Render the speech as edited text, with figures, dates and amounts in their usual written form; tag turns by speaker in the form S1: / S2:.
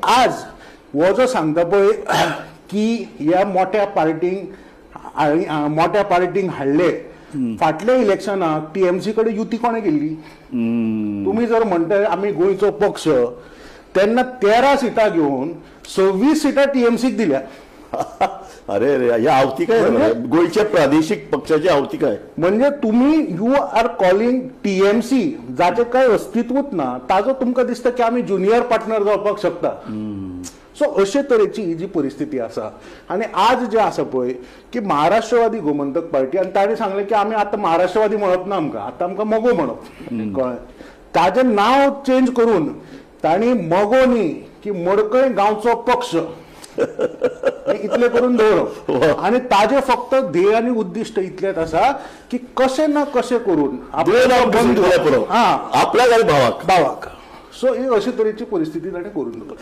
S1: आज हो जो सांगता पळय की ह्या मोठ्या पार्टींक हाडले फाटल्या इलेक्शनाक टीएमसी कडेन युती कोणे केल्ली? तुम्ही जर म्हणता आम्ही गोंयचो पक्ष, तेन्ना 13 सिटां घेवन 26 सिटां टीएमसीक दिल्या.
S2: अरे अरे ह्या आवती काय गोयच्या प्रादेशिक पक्षाची आवती काय?
S1: म्हणजे तुम्ही यू आर कॉलिंग टीएमसी जाचे काय अस्तित्वच ना, ताजो तुमकां दिसता की आम्ही ज्युनियर पार्टनर जावपाक शकता. सो अशे तरेची ही जी परिस्थिती आसा. आणि आज जे आसा पळय की महाराष्ट्रवादी गोमंतक पार्टी, आणि ताणें सांगलें की आमी आतां महाराष्ट्रवादी म्हणप ना, आतां आमकां मगो म्हणप. कळ्ळें? ताजें नांव चेंज करून तांणी मगो न्ही की मडकय गांवचो पक्ष इतले करून दवरप. आणि ताजे फक्त ध्येय आणि उद्दिष्ट इतलेच आसा की कशें ना कशें करून
S2: आपल्या भावाक
S1: सो ही अशी तरेची परिस्थिती ताणें करून दवरली.